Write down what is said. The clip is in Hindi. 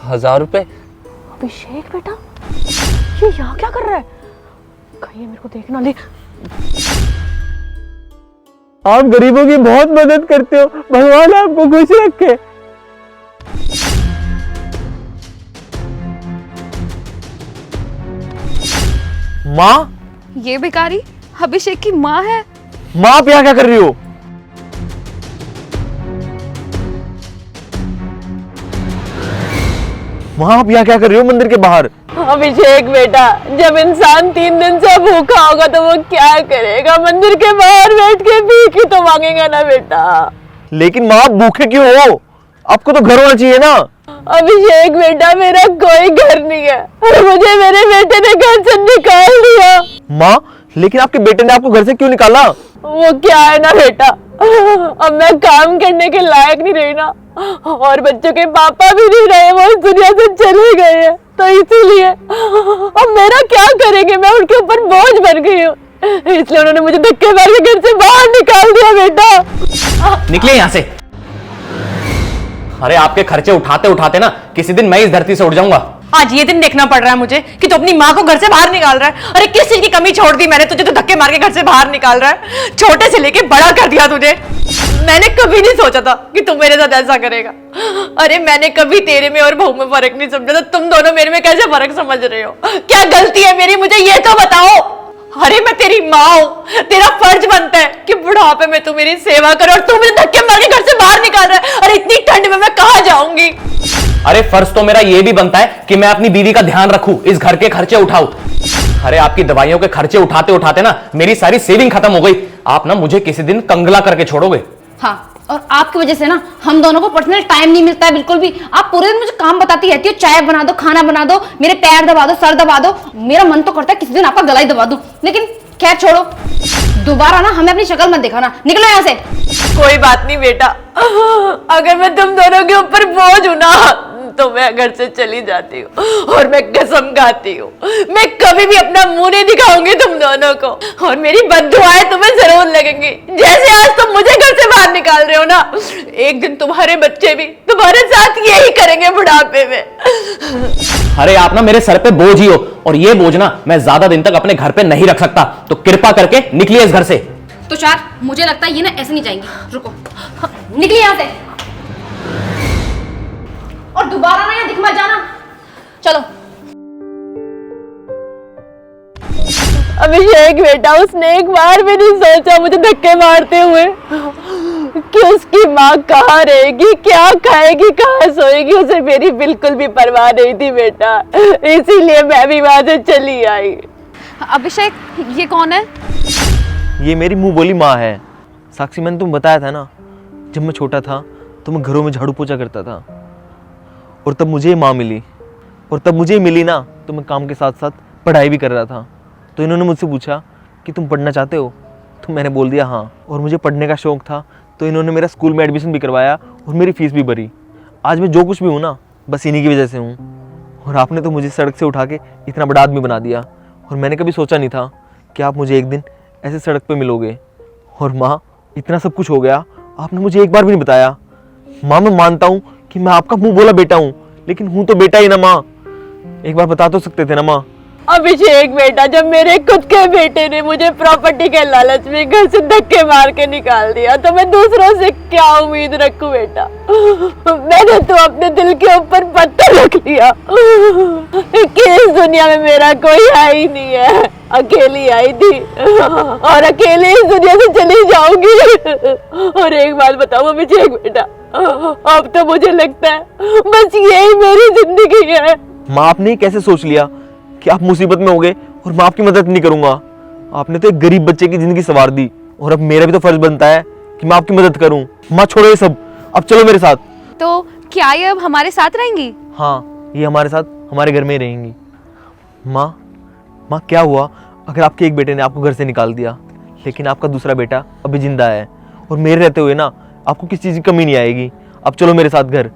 1000 रुपए? अभिषेक बेटा, ये यहाँ क्या कर रहा है? कहीं ये मेरे को देख ना ले। आप गरीबों की बहुत मदद करते हो, भगवान आपको खुश रखे। माँ, ये भिखारी अभिषेक की माँ है। माँ आप यहाँ क्या कर रही हो? माँ आप यहाँ क्या कर रही हो मंदिर के बाहर? अभिषेक बेटा, जब इंसान 3 दिन से भूखा होगा तो वो क्या करेगा? मंदिर के बाहर बैठ के भीख ही तो मांगेगा ना बेटा। लेकिन माँ आप भूखे क्यों हो? आपको तो घर होना चाहिए ना। अभिषेक बेटा, मेरा कोई घर नहीं है और मुझे मेरे बेटे ने घर से निकाल दिया। माँ लेकिन आपके बेटे ने आपको घर से क्यों निकाला? वो क्या है ना बेटा, अब मैं काम करने के लायक नहीं रही ना, और बच्चों के पापा भी नहीं रहे, वो इस दुनिया से चले गए हैं, तो इसीलिए अब मेरा क्या करेंगे? मैं उनके ऊपर बोझ बन गई हूँ, इसलिए उन्होंने मुझे धक्के मार के घर से बाहर निकाल दिया। बेटा निकले यहाँ से। अरे आपके खर्चे उठाते उठाते ना किसी दिन मैं इस धरती से उड़ जाऊंगा। आज ये दिन देखना पड़ रहा है मुझे कि तू अपनी माँ को घर से बाहर निकाल रहा है। अरे किस चीज की कमी छोड़ दी मैंने तुझे? तो धक्के मार के घर से बाहर निकाल रहा है। छोटे से लेके बड़ा कर दिया तुझे। मैंने कभी नहीं सोचा था कि तू मेरे साथ ऐसा करेगा। अरे मैंने कभी तेरे में और बहू में फर्क नहीं समझा था। तुम दोनों मेरे में कैसे फर्क समझ रहे हो? क्या गलती है मेरी, मुझे ये तो बताओ। अरे मैं तेरी माँ हूँ, तेरा फर्ज बनता है कि बुढ़ापे में तू मेरी सेवा करे, और तू मुझे धक्के मार के घर से बाहर निकाल रहा है। अरे इतनी ठंड में मैं कहाँ जाऊंगी? अरे फर्ज तो मेरा ये भी बनता है कि मैं अपनी बीवी का ध्यान रखूं, इस घर के खर्चे उठाऊं। अरे आपकी दवाइयों के खर्चे उठाते उठाते ना मेरी सारी सेविंग खत्म हो गई। आप ना मुझे किसी दिन कंगला करके छोड़ोगे। हाँ, और आपकी वजह से ना हम दोनों को पर्सनल टाइम नहीं मिलता है बिल्कुल भी। आप पूरे दिन मुझे काम बताती रहती हो, चाय बना दो, खाना बना दो, मेरे पैर दबा दो, सर दबा दो। मेरा मन तो करता है किसी दिन आपका गला ही दबा दूं, लेकिन खैर छोड़ो। दोबारा ना हमें अपनी शक्ल मत दिखाना, निकलो यहाँ से। कोई बात नहीं बेटा, अगर मैं तुम दोनों के ऊपर बोझ हूं ना तो मैं घर से चली जाती हूँ, और मैं कसम खाती हूँ मैं कभी भी अपना मुंह नहीं दिखाऊंगी तुम दोनों को, और मेरी बद्दुआएं तुम्हें जरूर लगेंगी। जैसे आज तुम मुझे घर से बाहर निकाल रहे हो ना, एक दिन तुम्हारे बच्चे भी तुम्हारे साथ यही करेंगे बुढ़ापे में। अरे आप ना मेरे सर पे बोझ ही हो, और ये बोझ ना मैं ज्यादा दिन तक अपने घर पे नहीं रख सकता, तो कृपा करके निकलिए इस घर से। तुषार, मुझे लगता है ये ना ऐसे नहीं जाएंगी, रुको, निकलिए यहाँ से, और दोबारा ना यहाँ दिख मत जाना। चलो। अभिषेक बेटा, उसने एक बार भी नहीं सोचा मुझे धक्के मारते हुए कि उसकी माँ कहाँ रहेगी, क्या खाएगी, कहाँ सोएगी, उसे मेरी बिल्कुल भी परवाह नहीं थी बेटा, इसीलिए मैं भी वहां से चली आई। अभिषेक, ये कौन है? ये मेरी मुंह बोली माँ है। साक्षी, मैंने तुम बताया था ना, जब मैं छोटा था तो मैं घरों में झाड़ू पोछा करता था, और तब मुझे माँ मिली, और तब मुझे मिली ना तो मैं काम के साथ साथ पढ़ाई भी कर रहा था। तो इन्होंने मुझसे पूछा कि तुम पढ़ना चाहते हो, तो मैंने बोल दिया हाँ, और मुझे पढ़ने का शौक़ था, तो इन्होंने मेरा स्कूल में एडमिशन भी करवाया और मेरी फ़ीस भी भरी। आज मैं जो कुछ भी हूँ ना, बस इन्हीं की वजह से हूँ। और आपने तो मुझे सड़क से उठा के इतना बड़ा आदमी बना दिया, और मैंने कभी सोचा नहीं था कि आप मुझे एक दिन ऐसे सड़क पर मिलोगे। और माँ, इतना सब कुछ हो गया, आपने मुझे एक बार भी नहीं बताया। माँ, मैं मानता हूँ कि मैं आपका मुंह बोला बेटा हूँ, लेकिन हूँ तो बेटा ही ना माँ। एक बार बता तो सकते थे ना माँ। अभिषेक बेटा, जब मेरे खुद के बेटे ने मुझे प्रॉपर्टी के लालच में घर से धक्के मार के निकाल दिया, तो मैं दूसरों से क्या उम्मीद रखूं बेटा? मैंने तो अपने दिल के ऊपर पत्थर रख लिया कि इस दुनिया में मेरा कोई है ही नहीं है। अकेली आई थी और अकेले इस दुनिया से चली जाऊंगी। और एक बात बताओ अभिषेक बेटा, अब तो मुझे लगता है बस यही मेरी जिंदगी है। माँ, आपने कैसे सोच लिया कि आप मुसीबत में हो गए और मैं आपकी मदद नहीं करूंगा? आपने तो एक गरीब बच्चे की जिंदगी संवार दी, और अब मेरा भी तो फर्ज बनता है कि मैं आपकी मदद करूं। माँ छोड़ो ये सब, अब चलो मेरे साथ। तो क्या ये अब हमारे साथ रहेंगी? हाँ, ये हमारे साथ हमारे घर में ही रहेंगी। माँ, क्या हुआ अगर आपके एक बेटे ने आपको घर से निकाल दिया, लेकिन आपका दूसरा बेटा अभी जिंदा है, और मेरे रहते हुए ना आपको किसी चीज़ की कमी नहीं आएगी। अब चलो मेरे साथ घर।